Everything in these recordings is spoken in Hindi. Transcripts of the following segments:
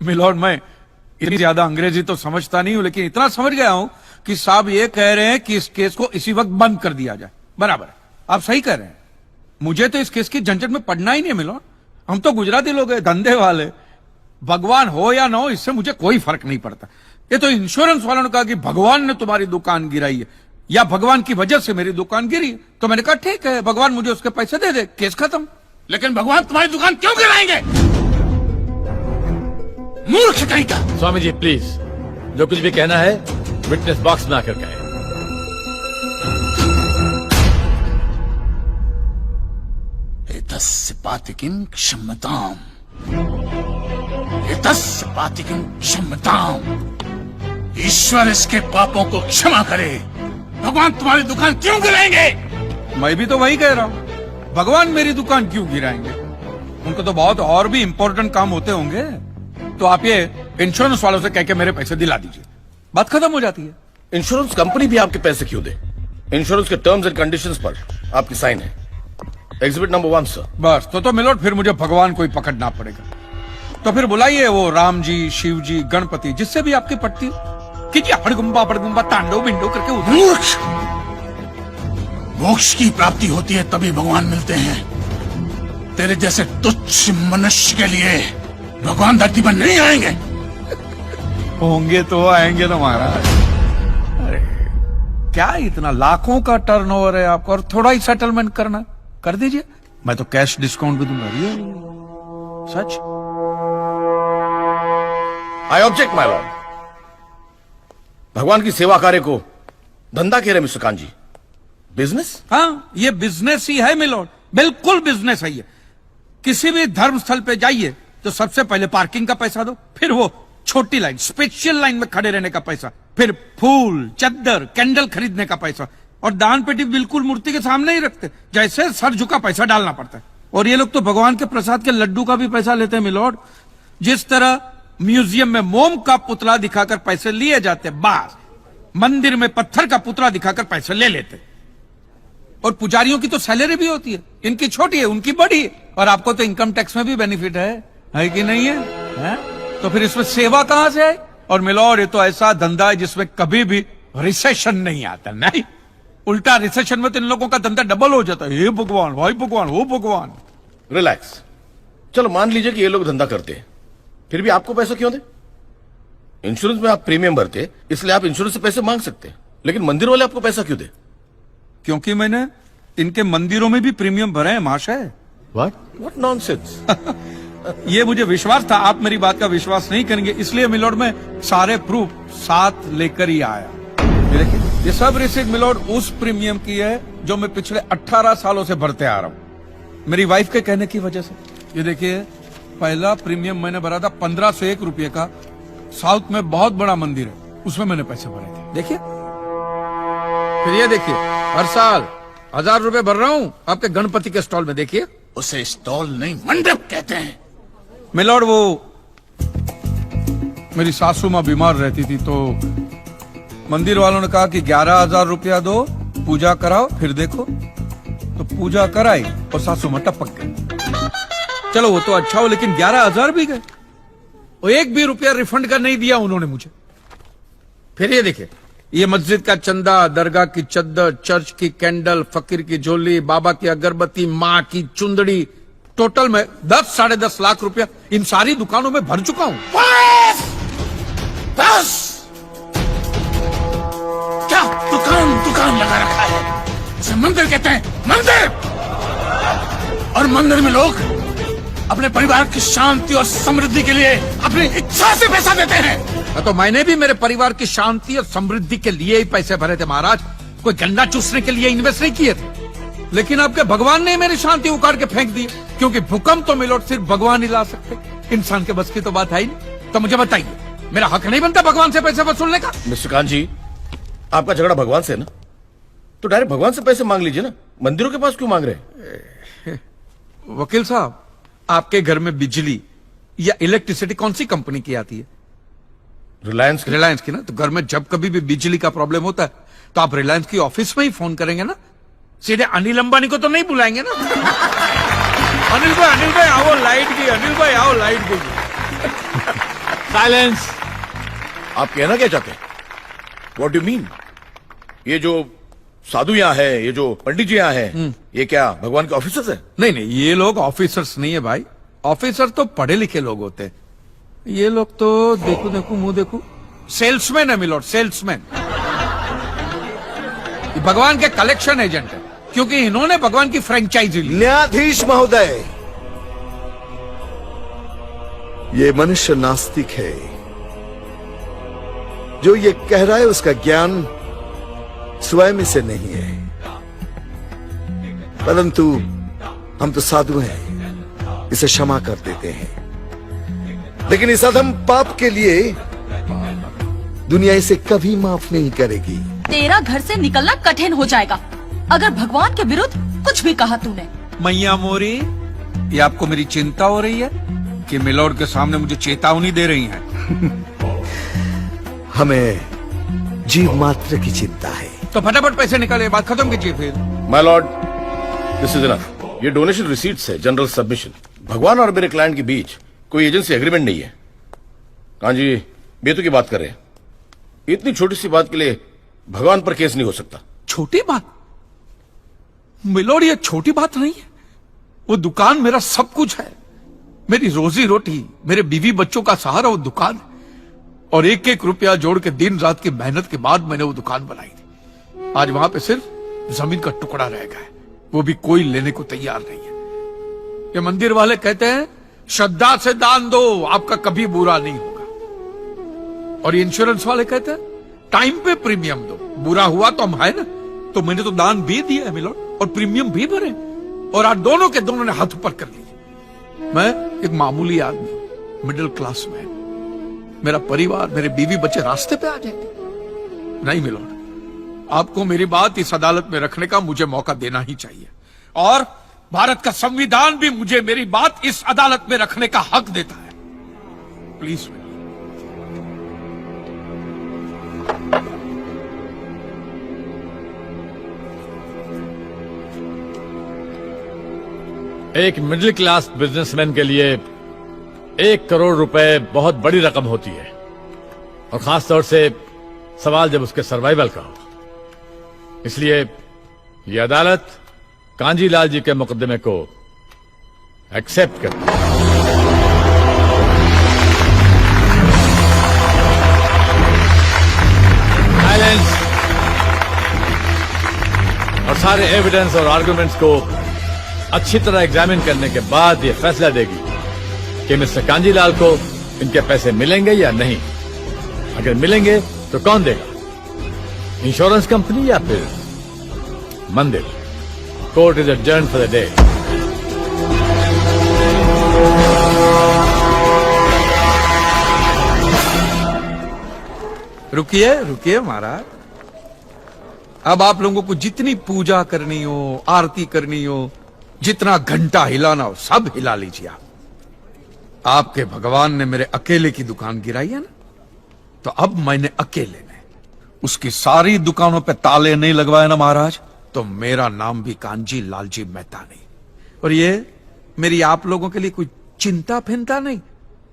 मिलोड, मैं इतनी ज्यादा अंग्रेजी तो समझता नहीं हूं, लेकिन इतना समझ गया हूं कि साहब ये कह रहे हैं कि इस केस को इसी वक्त बंद कर दिया जाए। बराबर है, आप सही कह रहे हैं। मुझे तो इस केस की झंझट में पड़ना ही नहीं है मिलोड। हम तो गुजराती लोग हैं, धंधे वाले। भगवान हो या ना हो, इससे मुझे कोई फर्क नहीं पड़ता। ये तो इंश्योरेंस वालों ने कहा कि भगवान ने तुम्हारी दुकान गिराई है या भगवान की वजह से मेरी दुकान गिरी, तो मैंने कहा ठीक है, भगवान मुझे उसके पैसे दे दे, केस खत्म। लेकिन भगवान तुम्हारी दुकान क्यों गिराएंगे? मूर्ख कहीं का। स्वामी जी प्लीज, जो कुछ भी कहना है विटनेस बॉक्स में आकर कहें। एतस्य पातिकीं क्षम्यताम्, एतस्य पातिकीं क्षम्यताम्। ईश्वर इसके पापों को क्षमा करे। भगवान तुम्हारी दुकान क्यों गिराएंगे? मैं भी तो वही कह रहा हूं, भगवान मेरी दुकान क्यों गिराएंगे? उनको तो बहुत और भी इंपॉर्टेंट काम होते होंगे। तो आप ये इंश्योरेंस वालों से कह के मेरे पैसे दिला दीजिए, बात खत्म हो जाती है। इंश्योरेंस कंपनी भी आपके पैसे क्यों दे? इंश्योरेंस के टर्म्स एंड कंडीशंस पर आपकी साइन है। Exhibit number 1 sir. बस तो मिलोड, फिर मुझे भगवान को ही पकड़ना पड़ेगा। तो फिर बुलाइए वो राम जी, शिव जी, गणपति, जिससे भी आपकी पटती कीजिए। हड़गुम्बा तांडव बिंडो करके उधर। मूर्ख! मोक्ष की प्राप्ति होती है तभी भगवान मिलते हैं। तेरे जैसे तुच्छ मनुष्य के लिए भगवान धरती पर नहीं आएंगे। होंगे तो आएंगे ना महाराज। अरे क्या इतना लाखों का टर्नओवर है आपको, और थोड़ा ही सेटलमेंट करना, कर दीजिए। मैं तो कैश डिस्काउंट भी दूंगा। सच। I object my lord. भगवान की सेवा कार्य को धंधा कह रहे मिस्टर कांजी, बिजनेस? हाँ, ये बिजनेस ही है मिलोड, बिल्कुल बिजनेस है ये। किसी भी धर्म स्थल पे जाइए तो सबसे पहले पार्किंग का पैसा दो, फिर वो छोटी लाइन, स्पेशल लाइन में खड़े रहने का पैसा, फिर फूल, चद्दर, कैंडल खरीदने का पैसा, और दान पेटी बिल्कुल मूर्ति के सामने ही रखते, जैसे सर झुका पैसा डालना पड़ता है। और ये लोग तो भगवान के प्रसाद के लड्डू का भी पैसा लेते हैं मिलोड। जिस तरह म्यूजियम में मोम का पुतला दिखाकर पैसे लिए जाते, बस मंदिर में पत्थर का पुतला दिखाकर पैसे ले लेते। और पुजारियों की तो सैलरी भी होती है, इनकी छोटी है, उनकी बड़ी है। और आपको तो इनकम टैक्स में भी बेनिफिट है कि नहीं है? तो फिर इसमें सेवा कहां से है? और मिलोड, ये तो ऐसा धंधा है जिसमें कभी भी रिसेशन नहीं आता। नहीं, उल्टा रिसेशन में तो इन लोगों का धंधा डबल हो जाता है। हे भगवान, भाई भगवान, हो भगवान। रिलैक्स। चलो मान लीजिए कि ये लोग धंधा करते हैं, फिर भी आपको पैसा क्यों दे? इंश्योरेंस में आप प्रीमियम भरते, इसलिए आप इंश्योरेंस से पैसे मांग सकते हैं, लेकिन मंदिर वाले आपको पैसा क्यों दे? क्योंकि मैंने इनके मंदिरों में भी प्रीमियम भरे हैं महाशय। What nonsense? ये मुझे विश्वास था, आप मेरी बात का विश्वास नहीं करेंगे, इसलिए मिलोड में सारे प्रूफ साथ लेकर ही आया। ये देखिए, ये सब रिसीट मिलोड उस प्रीमियम की है जो मैं पिछले 18 सालों से भरते आ रहा हूं, मेरी वाइफ के कहने की वजह से। ये देखिए, पहला प्रीमियम मैंने भरा था 1501 रुपये का, साउथ में बहुत बड़ा मंदिर है, उसमें मैंने पैसे भरे थे। देखिए, फिर ये देखिए, हर साल 1000 रुपए भर रहा हूं आपके गणपति के स्टॉल में। देखिए, उसे स्टॉल नहीं मंडप कहते हैं। मिलोड, वो मेरी सासू माँ बीमार रहती थी, तो मंदिर वालों ने कहा कि 11,000 रुपया दो, पूजा कराओ, फिर देखो। तो पूजा कराई और सासू माँ टपक गई। चलो वो तो अच्छा हो, लेकिन 11,000 भी गए, वो एक भी रुपया रिफंड का नहीं दिया उन्होंने मुझे। फिर ये देखिए, ये मस्जिद का चंदा, दरगाह की चद्दर, चर्च की कैंडल, फकीर की झोली, बाबा की अगरबत्ती, माँ की चुंदड़ी, टोटल में 10-10.5 लाख रुपया इन सारी दुकानों में भर चुका हूं। बस! बस! क्या दुकान लगा रखा है? इसे मंदिर कहते हैं, मंदिर! और मंदिर में लोग अपने परिवार की शांति और समृद्धि के लिए अपनी इच्छा से पैसा देते हैं। तो मैंने भी मेरे परिवार की शांति और समृद्धि के लिए ही पैसे भरे थे महाराज, कोई गन्ना चूसने के लिए इन्वेस्ट नहीं किए थे। लेकिन आपके भगवान ने मेरी शांति उखाड़ के फेंक दी, क्योंकि भूकंप तो मिलोड सिर्फ भगवान ही ला सकते, इंसान के बस की तो बात है ही नहीं। तो मुझे बताइए, मेरा हक नहीं बनता भगवान से पैसे वसूलने का? मिस्टर कांजी, आपका झगड़ा भगवान से है ना, तो डायरेक्ट भगवान से पैसे मांग लीजिए ना, मंदिरों के पास क्यों मांग रहे? वकील साहब, आपके घर में बिजली या इलेक्ट्रिसिटी कौन सी कंपनी की आती है? रिलायंस की ना। तो घर में जब कभी भी बिजली का प्रॉब्लम होता है तो आप रिलायंस की ऑफिस में ही फोन करेंगे ना, सीधे अनिल अंबानी को तो नहीं बुलाएंगे ना। अनिल भाई आओ लाइट गई, अनिल भाई आओ लाइट गई। साइलेंस। आप कहना क्या चाहते हैं? What do mean? ये जो साधु यहाँ है, ये जो पंडित जी यहाँ है, ये क्या भगवान के ऑफिसर्स हैं? नहीं नहीं, ये लोग ऑफिसर्स नहीं है भाई। ऑफिसर तो पढ़े लिखे लोग होते हैं। ये लोग तो देखो देखो मुंह देखो, सेल्समैन है मिलोड, सेल्समैन। ये भगवान के कलेक्शन एजेंट है, क्योंकि इन्होंने भगवान की फ्रेंचाइजी ली। न्यायाधीश महोदय, ये मनुष्य नास्तिक है। जो ये कह रहा है उसका ज्ञान स्वयं से नहीं है, परंतु हम तो साधु हैं, इसे क्षमा कर देते हैं। लेकिन इस अधम पाप के लिए दुनिया इसे कभी माफ नहीं करेगी। तेरा घर से निकलना कठिन हो जाएगा अगर भगवान के विरुद्ध कुछ भी कहा तूने। मैया मोरी, ये आपको मेरी चिंता हो रही है कि मिलोड के सामने मुझे चेतावनी दे रही हैं? हमें जीव मात्र की चिंता है। तो फटाफट पैसे निकाले, बात खत्म कीजिए फिर। My Lord, this is enough. ये डोनेशन रिसीट्स है, जनरल सबमिशन। भगवान और मेरे क्लाइंट के बीच कोई एजेंसी एग्रीमेंट नहीं है। कांजी बेतु की बात कर रहे हैं। इतनी छोटी सी बात के लिए भगवान पर केस नहीं हो सकता। छोटी बात मिलोड, ये छोटी बात नहीं है। वो दुकान मेरा सब कुछ है, मेरी रोजी रोटी, मेरे बीवी बच्चों का सहारा वो दुकान है। और एक एक रुपया जोड़ के दिन रात की मेहनत के बाद मैंने वो दुकान बनाई थी। आज वहां पे सिर्फ जमीन का टुकड़ा रह गया है, वो भी कोई लेने को तैयार नहीं है। ये मंदिर वाले कहते हैं श्रद्धा से दान दो, आपका कभी बुरा नहीं होगा। और ये इंश्योरेंस वाले कहते हैं टाइम पे प्रीमियम दो, बुरा हुआ तो हम है ना। तो मैंने तो दान भी दिया है मिलोड, और प्रीमियम भी भरे, और आज दोनों के दोनों ने हाथ ऊपर कर लिए। मैं एक मामूली आदमी, मिडिल क्लास मैन, मेरा परिवार, मेरे बीवी बच्चे रास्ते पे आ जाएंगे। नहीं मिलोड, आपको मेरी बात इस अदालत में रखने का मुझे मौका देना ही चाहिए। और भारत का संविधान भी मुझे मेरी बात इस अदालत में रखने का हक देता है। प्लीज एक मिडिल क्लास बिजनेसमैन के लिए 1 करोड़ रुपए बहुत बड़ी रकम होती है, और खास तौर से सवाल जब उसके सर्वाइवल का हो। इसलिए यह अदालत कांजीलाल जी के मुकदमे को एक्सेप्ट करती है। साइलेंस। और सारे एविडेंस और आर्गुमेंट्स को अच्छी तरह एग्जामिन करने के बाद यह फैसला देगी कि मिस्टर कांजीलाल को इनके पैसे मिलेंगे या नहीं। अगर मिलेंगे तो कौन देगा, इंश्योरेंस कंपनी या फिर मंदिर? Court is adjourned for the day. रुकिए रुकिए महाराज, अब आप लोगों को जितनी पूजा करनी हो, आरती करनी हो, जितना घंटा हिलाना हो, सब हिला लीजिए आप। आपके भगवान ने मेरे अकेले की दुकान गिराई है ना, तो अब मैंने अकेले ने उसकी सारी दुकानों पे ताले नहीं लगवाए ना महाराज, तो मेरा नाम भी कांजी लालजी मेहता नहीं। और ये मेरी आप लोगों के लिए कोई चिंता फिंता नहीं,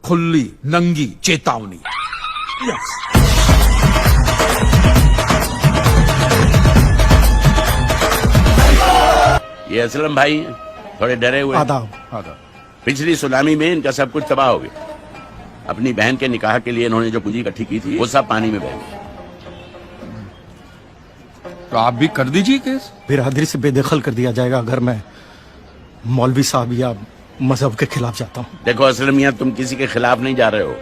खुली नंगी चेतावनी। ये असलम भाई थोड़े डरे हुए हैं। आदाब। पिछली सुनामी में इनका सब कुछ तबाह हो गया। अपनी बहन के निकाह के लिए इन्होंने जो पूंजी इकट्ठी की थी वो सब पानी में बह गई। तो आप भी कर दीजिए केस। बिरादरी से बेदखल कर दिया जाएगा अगर मैं मौलवी साहब या मजहब के खिलाफ जाता हूँ। देखो असलम मियां, तुम किसी के खिलाफ नहीं जा रहे हो।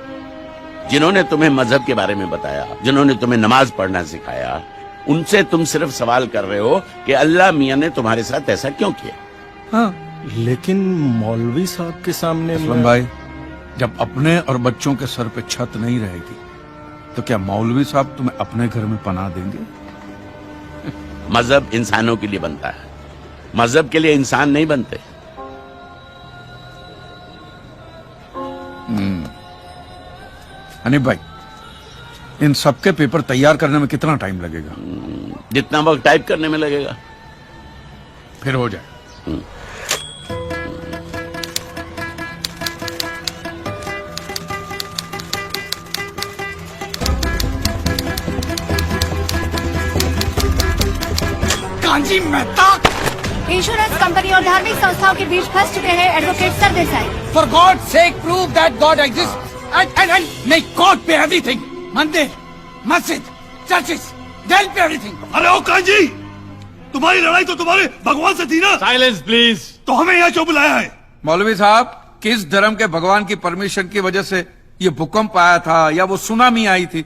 जिन्होंने तुम्हें मजहब के बारे में बताया, जिन्होंने तुम्हें नमाज पढ़ना सिखाया, उनसे तुम सिर्फ सवाल कर रहे हो कि अल्लाह मियां ने तुम्हारे साथ ऐसा क्यों किया। हाँ, लेकिन मौलवी साहब के सामने असलम भाई, जब अपने और बच्चों के सर पे छत नहीं रहेगी तो क्या मौलवी साहब तुम्हें अपने घर में पनाह देंगे? मजहब इंसानों के लिए बनता है, मजहब के लिए इंसान नहीं बनते। हनीफ भाई, इन सबके पेपर तैयार करने में कितना टाइम लगेगा? जितना वक्त टाइप करने में लगेगा। फिर हो जाए। कांजी मेहता। इंश्योरेंस कंपनी और धार्मिक संस्थाओं के बीच फंस चुके हैं advocate Sardesai. For God sake prove that God exist and नहीं, गॉड पे एवरीथिंग। मंदिर, मस्जिद, चर्चेस, डेल पे एवरीथिंग। अरे ओ कांजी, तुम्हारी लड़ाई तो तुम्हारे भगवान से थी ना, साइलेंस प्लीज। तो हमें यहाँ क्यों बुलाया है? मौलवी साहब, किस धर्म के भगवान की परमिशन की वजह से ये भूकंप आया था, या वो सुनामी आई थी,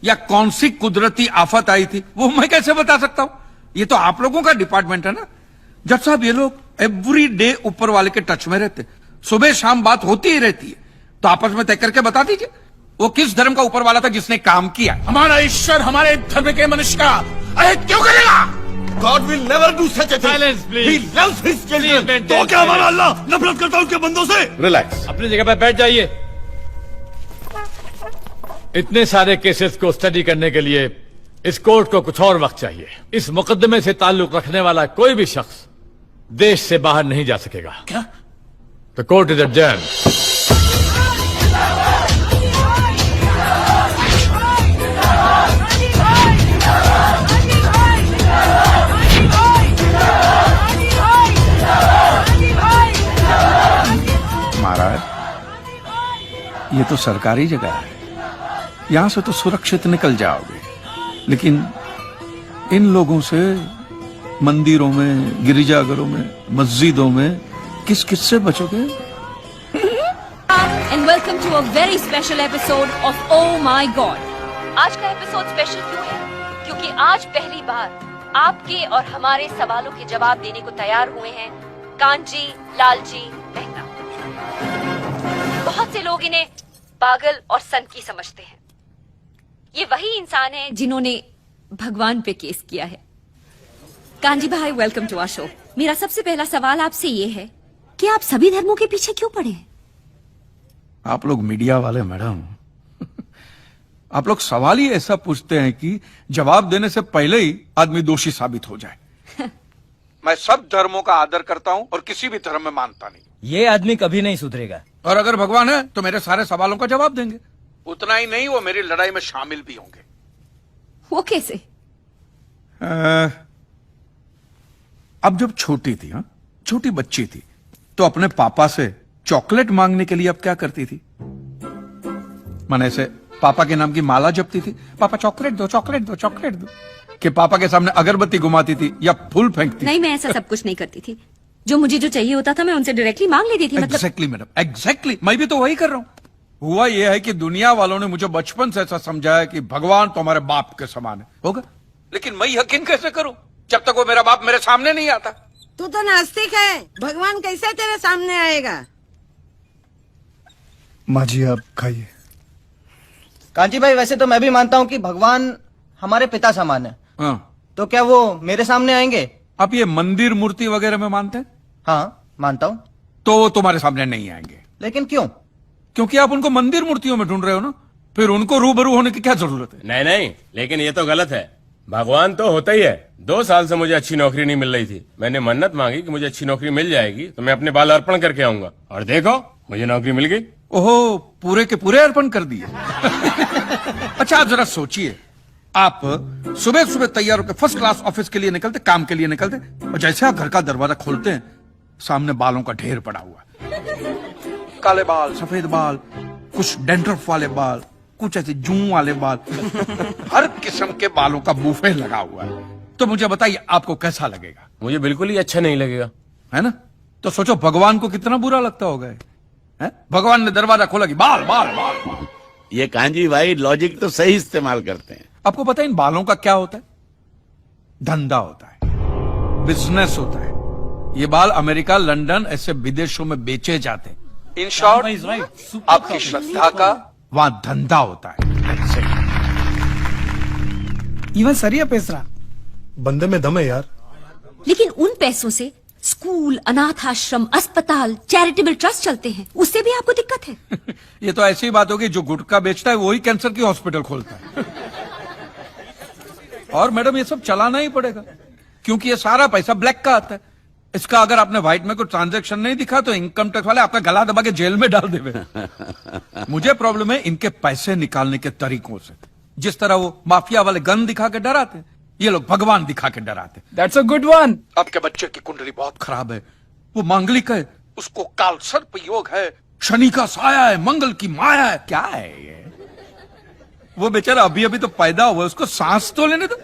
या कौन सी कुदरती आफत आई थी, वो मैं कैसे बता सकता हूं? ये तो आप लोगों का डिपार्टमेंट है ना। जब साहब ये लोग एवरी डे ऊपर वाले के टच में रहते, सुबह शाम बात होती ही रहती है, तो आपस में तय करके बता दीजिए वो किस धर्म का ऊपर वाला था जिसने काम किया। हमारा ईश्वर हमारे धर्म के मनुष्य का अहित क्यों करेगा? God will never do such a thing. Silence, please. He loves his children. तो क्या हमारा अल्लाह नफरत करता है उसके बंदों से? रिलैक्स। अपनी जगह पर बैठ जाइए। इतने सारे केसेस को स्टडी करने के लिए इस कोर्ट को कुछ और वक्त चाहिए। इस मुकदमे से ताल्लुक रखने वाला कोई भी शख्स देश से बाहर नहीं जा सकेगा। क्या? The court is adjourned. महाराज, ये तो सरकारी जगह है, यहां से तो सुरक्षित निकल जाओगे, लेकिन इन लोगों से मंदिरों में, गिरिजाघरों में, मस्जिदों में किस किस से बचोगे? And welcome to a very special episode of oh my god. आज का एपिसोड स्पेशल क्यों है? क्योंकि आज पहली बार आपके और हमारे सवालों के जवाब देने को तैयार हुए हैं कांजी लालजी मेहता। बहुत से लोग इन्हें पागल और सनकी समझते हैं। ये वही इंसान है जिन्होंने भगवान पे केस किया है। कांजी भाई, वेलकम टू आवर शो। मेरा सबसे पहला सवाल आपसे ये है कि आप सभी धर्मों के पीछे क्यों पड़े हैं? आप लोग मीडिया वाले मैडम, आप लोग सवाल ही ऐसा पूछते हैं कि जवाब देने से पहले ही आदमी दोषी साबित हो जाए। मैं सब धर्मों का आदर करता हूं और किसी भी धर्म में मानता नहीं। ये आदमी कभी नहीं सुधरेगा। और अगर भगवान है तो मेरे सारे सवालों का जवाब देंगे। उतना ही नहीं, वो मेरी लड़ाई में शामिल भी होंगे। वो कैसे? अब जब छोटी थी, हाँ, छोटी बच्ची थी, तो अपने पापा से चॉकलेट मांगने के लिए अब क्या करती थी? माने ऐसे पापा के नाम की माला जपती थी, पापा चॉकलेट दो, चॉकलेट दो, चॉकलेट दो, कि पापा के सामने अगरबत्ती घुमाती थी या फूल फेंकती? नहीं, मैं ऐसा सब कुछ नहीं करती थी। जो मुझे जो चाहिए होता था मैं उनसे डायरेक्टली मांग लेती थी। मतलब एग्जैक्टली मैडम, एग्जैक्टली। मैं भी तो वही कर रहा हूं। हुआ यह है कि दुनिया वालों ने मुझे बचपन से ऐसा समझाया कि भगवान तो हमारे बाप के समान है, होगा, लेकिन मैं यकीन कैसे करूं जब तक वो मेरा बाप मेरे सामने नहीं आता? तू तो नास्तिक है, भगवान कैसे तेरे सामने आएगा? माँ जी आप खाइए। कांची भाई, वैसे तो मैं भी मानता हूँ कि भगवान हमारे पिता समान है। हाँ। तो क्या वो मेरे सामने आएंगे? आप ये मंदिर मूर्ति वगैरह में मानते हैं? हाँ मानता हूँ। तो वो तुम्हारे सामने नहीं आएंगे। लेकिन क्यों? क्योंकि आप उनको मंदिर मूर्तियों में ढूंढ रहे हो ना, फिर उनको रूबरू होने की क्या जरूरत है? नहीं नहीं, लेकिन ये तो गलत है। भगवान तो होता ही है। 2 साल से मुझे अच्छी नौकरी नहीं मिल रही थी। मैंने मन्नत मांगी कि मुझे अच्छी नौकरी मिल जाएगी तो मैं अपने बाल अर्पण करके आऊंगा, और देखो मुझे नौकरी मिल गई। ओहो, पूरे के पूरे अर्पण कर दिए। अच्छा, आप जरा सोचिए, आप सुबह सुबह तैयार होकर फर्स्ट क्लास ऑफिस के लिए निकलते, काम के लिए निकलते, और जैसे आप घर का दरवाजा खोलते हैं, सामने बालों का ढेर पड़ा हुआ है। काले बाल, सफेद बाल, कुछ डैंड्रफ वाले बाल, कुछ ऐसे जूं वाले बाल, हर किस्म के बालों का बूफे लगा हुआ है। तो मुझे बताइए आपको कैसा लगेगा? मुझे बिल्कुल ही अच्छा नहीं लगेगा, है ना? तो सोचो भगवान को कितना बुरा लगता होगा। है? भगवान ने दरवाजा खोला कि बाल बाल बाल बाल। ये कांजी भाई लॉजिक तो सही इस्तेमाल करते हैं। आपको पता है इन बालों का क्या होता है? धंधा होता है, बिजनेस होता है। ये बाल अमेरिका, लंदन, ऐसे विदेशों में बेचे जाते हैं। इन शॉर्ट, आपकी श्रद्धा का वहां धंधा होता है। इवन सरिया पेसरा बंदे में दम है यार। लेकिन उन पैसों से स्कूल, अनाथ आश्रम, अस्पताल, चैरिटेबल ट्रस्ट चलते हैं, उससे भी आपको दिक्कत है? ये तो ऐसी बात होगी, जो गुटखा बेचता है वही कैंसर की हॉस्पिटल खोलता है। और मैडम ये सब चलाना ही पड़ेगा, क्योंकि ये सारा पैसा ब्लैक का आता है। इसका अगर आपने व्हाइट में कोई ट्रांजैक्शन नहीं दिखा तो इनकम टैक्स वाले आपका गला दबा के जेल में डाल देवे। मुझे प्रॉब्लम है इनके पैसे निकालने के तरीकों से। जिस तरह वो माफिया वाले गन दिखा के डराते हैं, ये लोग भगवान दिखा के डराते। That's a good one. आपके बच्चे की कुंडली बहुत खराब है, वो मांगलिक है, उसको काल सर्प योग है, शनि का साया है, मंगल की माया है। क्या है ये? वो बेचारा अभी अभी तो पैदा हुआ, उसको सांस तो लेने दो।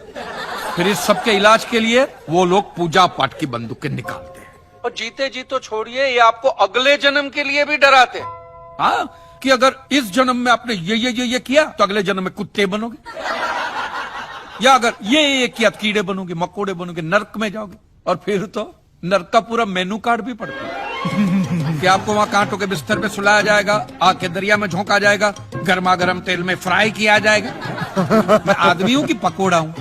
फिर इस सब के इलाज के लिए वो लोग पूजा पाठ की बंदूकें निकालते हैं, और जीते जी तो छोड़िए, ये आपको अगले जन्म के लिए भी डराते हैं। हाँ, कि अगर इस जन्म में आपने ये किया तो अगले जन्म में कुत्ते बनोगे, या अगर ये किया तो कीड़े बनोगे, मकोड़े बनोगे, नर्क में जाओगे। और फिर तो नर्क का पूरा मेनू कार्ड भी पड़ता है कि आपको वहां कांटों के बिस्तर पे सुलाया जाएगा, आग के दरिया में झोंका जाएगा, गर्मा गर्म तेल में फ्राई किया जाएगा। मैं आदमी हूं कि पकोड़ा हूं?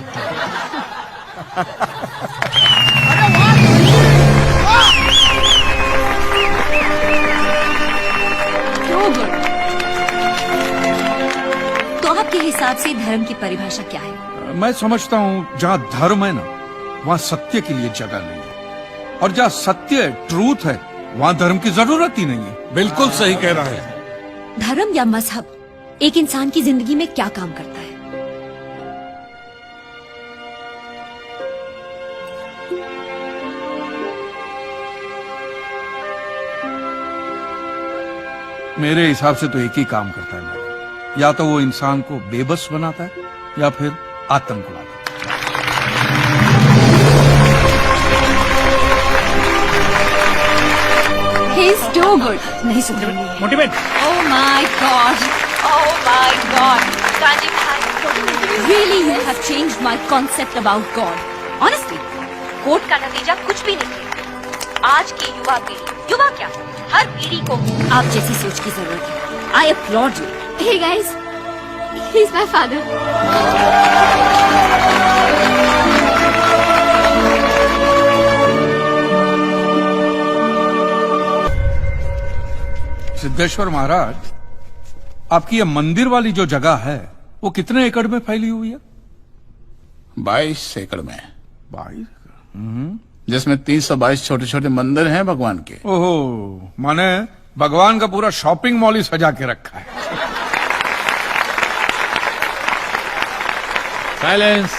तो आपके हिसाब से धर्म की परिभाषा क्या है? मैं समझता हूं जहां धर्म है ना, वहां सत्य के लिए जगह नहीं है, और जहां सत्य ट्रूथ है वहां धर्म की जरूरत ही नहीं है। बिल्कुल सही कह रहा है। धर्म या मजहब एक इंसान की जिंदगी में क्या काम करता है? मेरे हिसाब से तो एक ही काम करता है, या तो वो इंसान को बेबस बनाता है या फिर आतंक उड़ाता है। He's too good. नहीं सुन रही। Motivate. Oh my God. Oh my God. Kanji भाई, really you have changed my concept about God. Honestly, court का नतीजा कुछ भी नहीं है। आज की युवा पीढ़ी, युवा क्या, हर पीढ़ी को आप जैसी सोच की जरूरत है। I applaud you. Hey guys, he's my father. Siddheshwar महाराज, आपकी ये मंदिर वाली जो जगह है वो कितने एकड़ में फैली हुई है? 22 एकड़ में, 22। जिसमें 322 छोटे छोटे मंदिर हैं भगवान के। ओहो, माने भगवान का पूरा शॉपिंग मॉल ही सजा के रखा है। साइलेंस।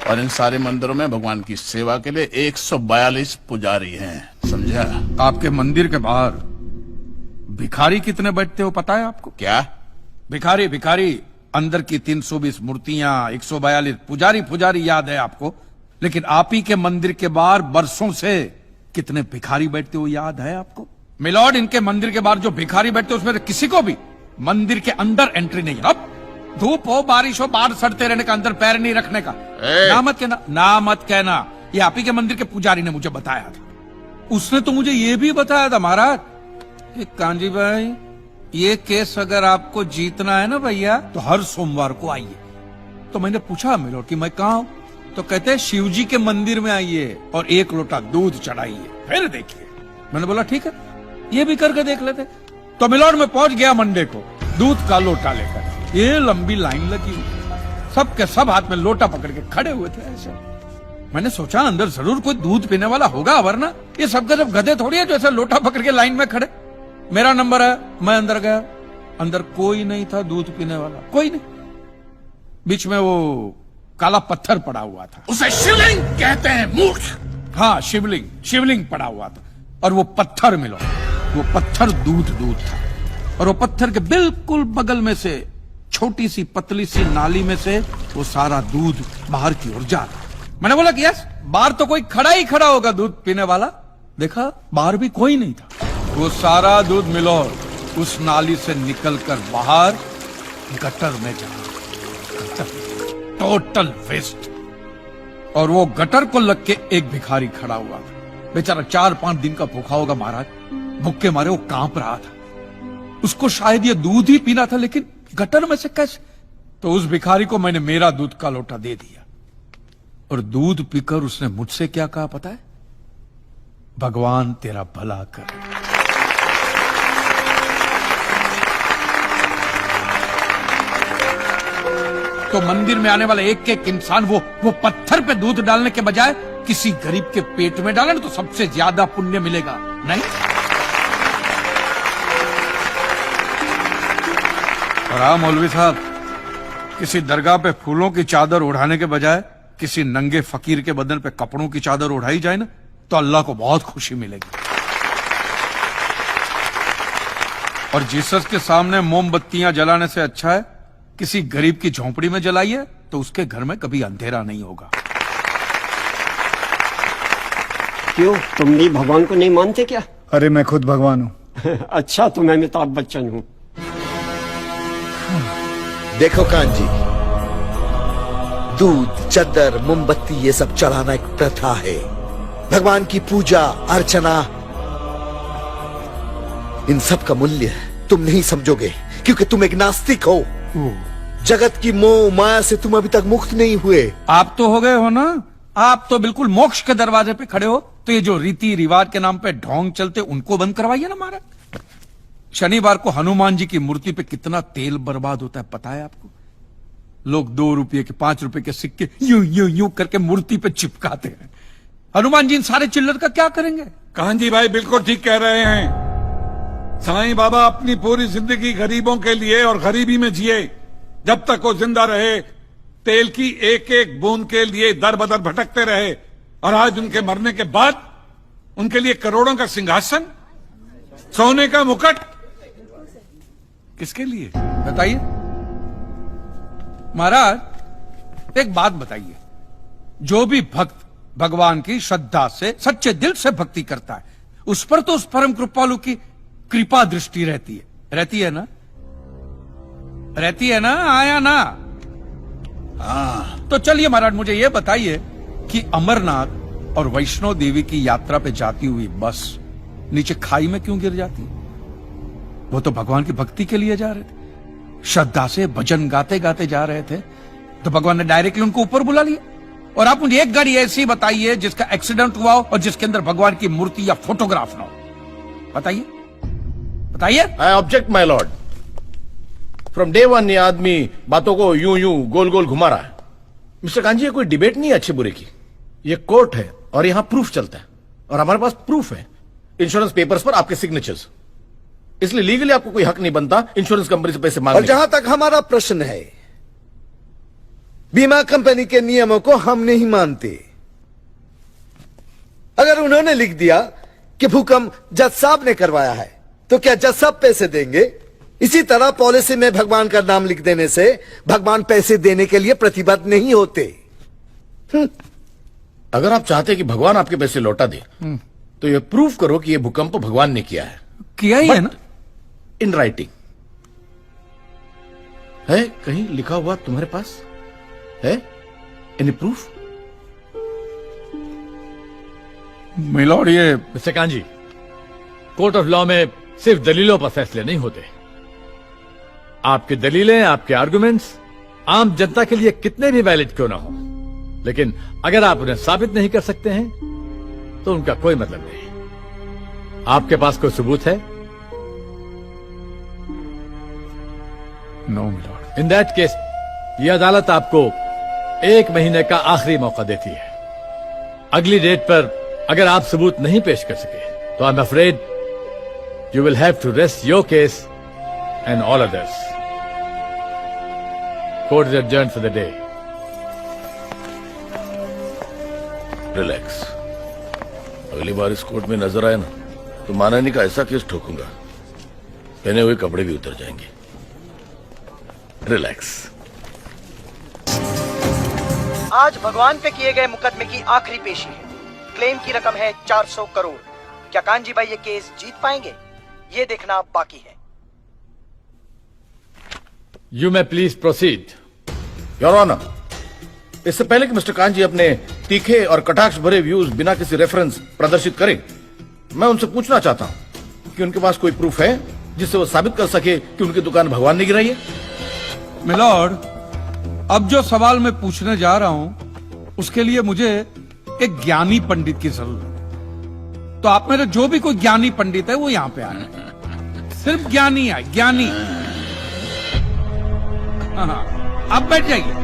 और इन सारे मंदिरों में भगवान की सेवा के लिए 142 पुजारी हैं, समझा? आपके मंदिर के बाहर भिखारी कितने बैठते हो पता है आपको? क्या? भिखारी अंदर की 320 मूर्तियां, 142 पुजारी याद है आपको, लेकिन आप ही के मंदिर के बाहर बरसों से कितने भिखारी बैठते हो याद है आपको? मिलॉर्ड, इनके मंदिर के बाहर जो भिखारी बैठते हो उसमें किसी को भी मंदिर के अंदर एंट्री नहीं है। अब धूप हो, बारिश हो, बाहर सड़ते रहने का, अंदर पैर नहीं रखने का। ना मत कहना, ये आप ही के मंदिर के पुजारी ने मुझे बताया था। उसने तो मुझे ये भी बताया था महाराज, कांजी भाई, ये केस अगर आपको जीतना है ना भैया, तो हर सोमवार को आइए। तो मैंने पूछा मिलोड कि मैं कहाँ हूं? तो कहते हैं शिव जी के मंदिर में आइए और 1 लोटा दूध चढ़ाइए, फिर देखिए। मैंने बोला ठीक है, ये भी करके देख लेते। तो मिलोड में पहुंच गया मंडे को दूध का लोटा लेकर। ये लंबी लाइन लगी हुई, सबके सब हाथ में लोटा पकड़ के खड़े हुए थे ऐसे। मैंने सोचा अंदर जरूर कोई दूध पीने वाला होगा, वरना ये सबके सब गधे थोड़ी है जो ऐसा लोटा पकड़ के लाइन में खड़े। मेरा नंबर है, मैं अंदर गया, अंदर कोई नहीं था दूध पीने वाला, कोई नहीं। बीच में वो काला पत्थर पड़ा हुआ था, उसे शिवलिंग कहते हैं, मूर्ख। हाँ, शिवलिंग पड़ा हुआ था, और वो पत्थर मिलो, वो पत्थर दूध था, और वो पत्थर के बिल्कुल बगल में से छोटी सी पतली सी नाली में से वो सारा दूध बाहर की ओर जा रहा। मैंने बोला कि यस, बाहर तो कोई खड़ा ही खड़ा होगा दूध पीने वाला। देखा, बाहर भी कोई नहीं था। वो सारा दूध मिलो उस नाली से निकलकर बाहर गटर में जा रहा, टोटल वेस्ट। और वो गटर को लग के एक भिखारी खड़ा हुआ था, बेचारा 4-5 दिन का भूखा होगा महाराज, भूख के मारे वो कांप रहा था। उसको शायद ये दूध ही पीना था, लेकिन गटर में से कैसे? तो उस भिखारी को मैंने मेरा दूध का लोटा दे दिया, और दूध पीकर उसने मुझसे क्या कहा पता है? भगवान तेरा भला करे। तो मंदिर में आने वाला एक एक इंसान वो पत्थर पे दूध डालने के बजाय किसी गरीब के पेट में डाले ना, तो सबसे ज्यादा पुण्य मिलेगा। नहीं? और हाँ मौलवी साहब, किसी दरगाह पे फूलों की चादर उड़ाने के बजाय किसी नंगे फकीर के बदन पे कपड़ों की चादर उड़ाई जाए ना तो अल्लाह को बहुत खुशी मिलेगी। और जीसस के सामने मोमबत्तियां जलाने से अच्छा है किसी गरीब की झोंपड़ी में जलाइए, तो उसके घर में कभी अंधेरा नहीं होगा। क्यों, तुम भी भगवान को नहीं मानते क्या? अरे मैं खुद भगवान हूँ। अच्छा, तो मैं अमिताभ बच्चन हूँ। देखो कांजी, दूध, चद्दर, मोमबत्ती ये सब चढ़ाना एक प्रथा है। भगवान की पूजा अर्चना, इन सब का मूल्य तुम नहीं समझोगे क्योंकि तुम एक नास्तिक हो। जगत की मोह माया से तुम अभी तक मुक्त नहीं हुए। आप तो हो गए हो ना, आप तो बिल्कुल मोक्ष के दरवाजे पे खड़े हो। तो ये जो रीति रिवाज के नाम पे ढोंग चलते उनको बंद करवाइए ना महाराज। शनिवार को हनुमान जी की मूर्ति पे कितना तेल बर्बाद होता है पता है आपको? लोग 2 रुपये के 5 रुपए के सिक्के यूं यूं यूं करके मूर्ति पे चिपकाते हैं। हनुमान जी इन सारे चिल्लर का क्या करेंगे? कांजी भाई बिल्कुल ठीक कह रहे हैं। साईं बाबा अपनी पूरी जिंदगी गरीबों के लिए और गरीबी में जिए। जब तक वो जिंदा रहे तेल की एक एक बूंद के लिए दर बदर भटकते रहे, और आज उनके मरने के बाद उनके लिए करोड़ों का सिंहासन, सोने का मुकुट, किसके लिए बताइए महाराज। एक बात बताइए, जो भी भक्त भगवान की श्रद्धा से सच्चे दिल से भक्ति करता है उस पर तो उस परम कृपालु की कृपा दृष्टि रहती है ना? रहती है ना? आया ना? हाँ। तो चलिए महाराज मुझे यह बताइए कि अमरनाथ और वैष्णो देवी की यात्रा पे जाती हुई बस नीचे खाई में क्यों गिर जाती है? वो तो भगवान की भक्ति के लिए जा रहे थे, श्रद्धा से भजन गाते गाते जा रहे थे, तो भगवान ने डायरेक्टली उनको ऊपर बुला लिया। और आप मुझे एक गाड़ी ऐसी बताइए जिसका एक्सीडेंट हुआ हो और जिसके अंदर भगवान की मूर्ति या फोटोग्राफ ना हो। बताइए बताइए। आई object my Lord. From day one ये आदमी बातों को यूं यूं गोल गोल घुमा रहा है। मिस्टर कांजी, ये कोई डिबेट नहीं है अच्छे बुरे की, ये कोर्ट है और यहां प्रूफ चलता है, और हमारे पास प्रूफ है, इंश्योरेंस पेपर्स पर आपके सिग्नेचर्स। इसलिए लीगली आपको कोई हक नहीं बनता इंश्योरेंस कंपनी से पैसे मांगने। और जहां तक हमारा प्रश्न है, बीमा कंपनी के नियमों को हम नहीं मानते। अगर उन्होंने लिख दिया कि भूकंप जज साहब ने करवाया है तो क्या जज साहब पैसे देंगे? इसी तरह पॉलिसी में भगवान का नाम लिख देने से भगवान पैसे देने के लिए प्रतिबद्ध नहीं होते। अगर आप चाहते कि भगवान आपके पैसे लौटा दे तो ये प्रूफ करो कि ये भूकंप भगवान ने किया है। किया ही है ना? इन राइटिंग है, कहीं लिखा हुआ तुम्हारे पास है? Any proof? मिलॉर्ड, ये mister kanji, court of law में सिर्फ दलीलों पर फैसले नहीं होते। आपकी दलीलें, आपके आर्गुमेंट्स आम जनता के लिए कितने भी वैलिड क्यों ना हो, लेकिन अगर आप उन्हें साबित नहीं कर सकते हैं तो उनका कोई मतलब नहीं। आपके पास कोई सबूत है? No milord. In that case यह अदालत आपको 1 महीने का आखिरी मौका देती है। अगली डेट पर अगर आप सबूत नहीं पेश कर सके तो I am afraid you will have to rest your case and all others. Court is adjourned for the day. Relax. अगली बार इस कोर्ट में नजर आए ना तो माननी का ऐसा केस ठोकूंगा, पहने हुए कपड़े भी उतर जाएंगे। रिलैक्स। आज भगवान पे किए गए मुकदमे की आखिरी पेशी है। क्लेम की रकम है 400 करोड़। क्या कांजी भाई ये केस जीत पाएंगे? ये देखना बाकी है। You may please proceed. Your honour, इससे पहले कि मिस्टर कांजी अपने तीखे और कटाक्ष भरे व्यूज बिना किसी रेफरेंस प्रदर्शित करें, मैं उनसे पूछना चाहता हूं कि उनके पास कोई प्रूफ है जिससे वो साबित कर सके कि उनकी दुकान भगवान ने गिराई है? मिलॉर्ड, अब जो सवाल मैं पूछने जा रहा हूं उसके लिए मुझे एक ज्ञानी पंडित की जरूरत है। तो आप मेरे जो भी कोई ज्ञानी पंडित है वो यहां पे आए। सिर्फ ज्ञानी है, ज्ञानी। हाँ, आप बैठ जाइए।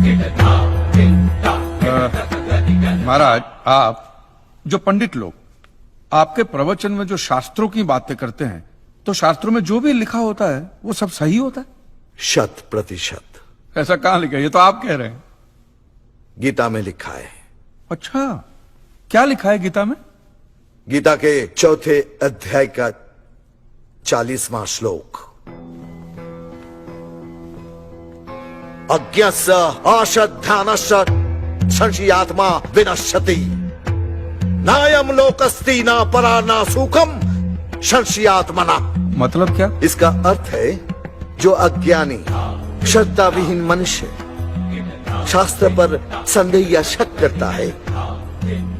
Get it now. आप जो पंडित लोग आपके प्रवचन में जो शास्त्रों की बातें करते हैं, तो शास्त्रों में जो भी लिखा होता है वो सब सही होता है? 100%। ऐसा कहां लिखा है? ये तो आप कह रहे हैं। गीता में लिखा है। अच्छा, क्या लिखा है गीता में? गीता के 4थे अध्याय का 40वां श्लोक। अज्ञस्य अश्रद्धानस्य संशयात्मा विनश्यति, नायम लोकस्ति ना परा ना सुखम संशयात्मना। मतलब क्या? इसका अर्थ है जो अज्ञानी श्रद्धा विहीन मनुष्य शास्त्र पर संदेह या शक करता है,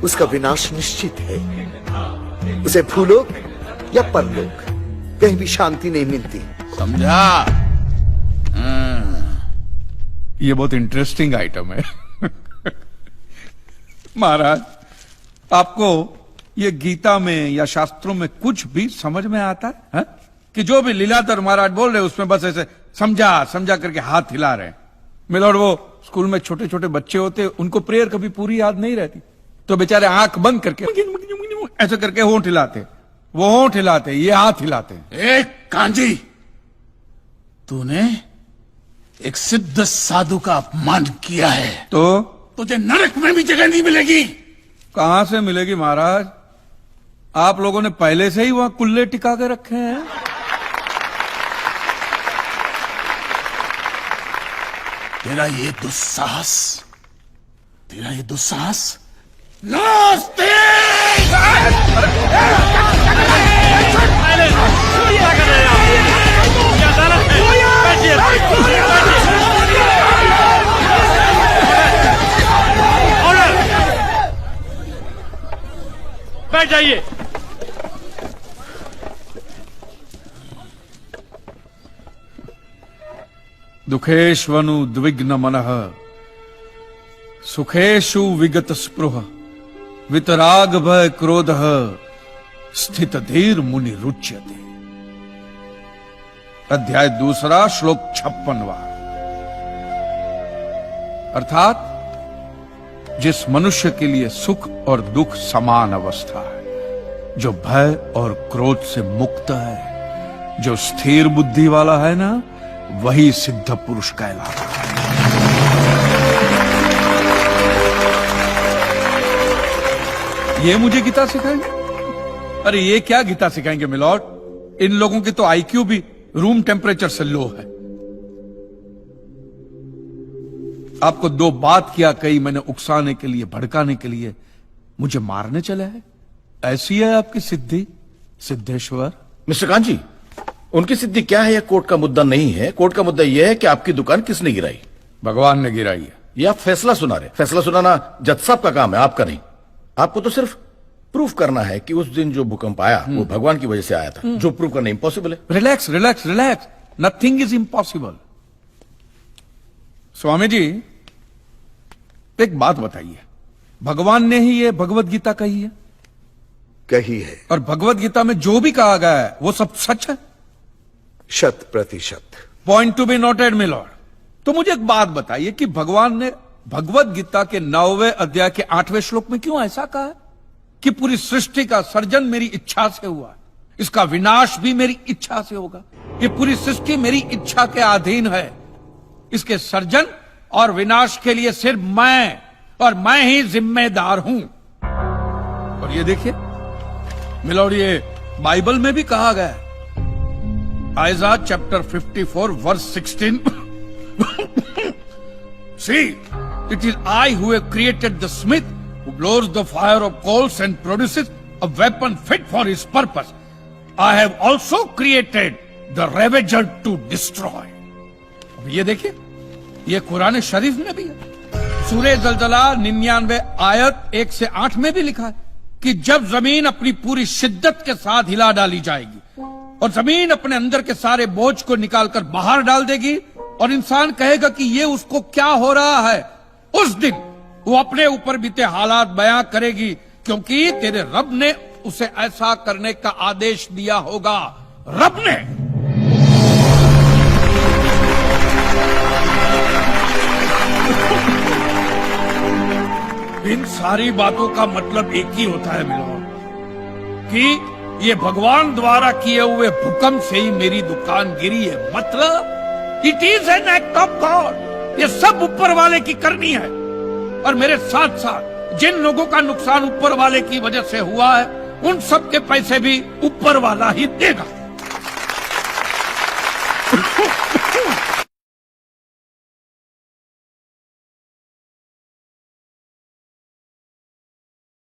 उसका विनाश निश्चित है। उसे भूलोक या परलोक कहीं भी शांति नहीं मिलती। समझा? ये बहुत इंटरेस्टिंग आइटम है। महाराज, आपको ये गीता में या शास्त्रों में कुछ भी समझ में आता है, हा? कि जो भी लीलाधर महाराज बोल रहे हैं उसमें बस ऐसे समझा समझा करके हाथ हिला रहे हैं। मिलोड, वो स्कूल में छोटे छोटे बच्चे होते, उनको प्रेयर कभी पूरी याद नहीं रहती, तो बेचारे आंख बंद करके ऐसे करके होंठ हिलाते, वो होंठ हिलाते, ये हाथ हिलाते। एक कांजी, तूने एक सिद्ध साधु का अपमान किया है, तो तुझे नरक में भी जगह नहीं मिलेगी। कहां से मिलेगी महाराज? आप लोगों ने पहले से ही वहां कुल्ले टिका के रखे हैं। तेरा ये दुस्साहस नास्तिक! बैठ जाइए। दुखेष्वनु द्विग्न मनः सुखेषु विगत स्पृह वितराग भय क्रोध स्थित धीर मुनि रुच्यते। अध्याय 2 श्लोक 56वां। अर्थात जिस मनुष्य के लिए सुख और दुख समान अवस्था है, जो भय और क्रोध से मुक्त है, जो स्थिर बुद्धि वाला है ना, वही सिद्ध पुरुष कहलाता है। ये मुझे गीता सिखाएंगे? अरे ये क्या गीता सिखाएंगे मिलॉर्ड? इन लोगों की तो आईक्यू भी रूम टेम्परेचर से लो है। आपको 2 बात किया कही मैंने उकसाने के लिए, भड़काने के लिए, मुझे मारने चले हैं। ऐसी है आपकी सिद्धि सिद्धेश्वर? मिस्टर कांजी, उनकी सिद्धि क्या है, यह कोर्ट का मुद्दा नहीं है। कोर्ट का मुद्दा यह है कि आपकी दुकान किसने गिराई? भगवान ने गिराई है। यह आप फैसला सुना रहे। फैसला सुनाना जज साहब का काम है, आपका नहीं। आपको तो सिर्फ प्रूफ करना है कि उस दिन जो भूकंप आया वो भगवान की वजह से आया था, जो प्रूफ करना इम्पॉसिबल है। Relax relax relax, nothing is impossible. Swami ji, एक बात बताइए, भगवान ने ही ये भगवत गीता कही है? कही है। और भगवत गीता में जो भी कहा गया है वो सब सच है? 100%। Point to be noted milord. तो मुझे एक बात बताइए कि भगवान ने भगवत गीता के 9वें अध्याय के 8वें श्लोक में क्यों ऐसा कहा है कि पूरी सृष्टि का सर्जन मेरी इच्छा से हुआ, इसका विनाश भी मेरी इच्छा से होगा, ये पूरी सृष्टि मेरी इच्छा के अधीन है, इसके सर्जन और विनाश के लिए सिर्फ मैं और मैं ही जिम्मेदार हूं। और ये देखिए मिलॉर्ड, ये बाइबल में भी कहा गया है, Aiza chapter 54 verse 16। See, it is I who have created the smith who blows the fire of coals and produces a weapon fit for his purpose. I have also created the ravager to destroy. अब ये देखिए, ये कुरान शरीफ में भी है। सूरह जलजला 99 आयत 1 से 8 में भी लिखा है कि जब जमीन अपनी पूरी शिद्दत के साथ हिला डाली जाएगी और जमीन अपने अंदर के सारे बोझ को निकालकर बाहर डाल देगी और इंसान कहेगा कि ये उसको क्या हो रहा है, उस दिन वो अपने ऊपर बीते हालात बयां करेगी, क्योंकि तेरे रब ने उसे ऐसा करने का आदेश दिया होगा। रब ने। इन सारी बातों का मतलब एक ही होता है मिलोन, कि ये भगवान द्वारा किए हुए भूकंप से ही मेरी दुकान गिरी है। मतलब it is an act of God. ये सब ऊपर वाले की करनी है। और मेरे साथ साथ जिन लोगों का नुकसान ऊपर वाले की वजह से हुआ है, उन सब के पैसे भी ऊपर वाला ही देगा।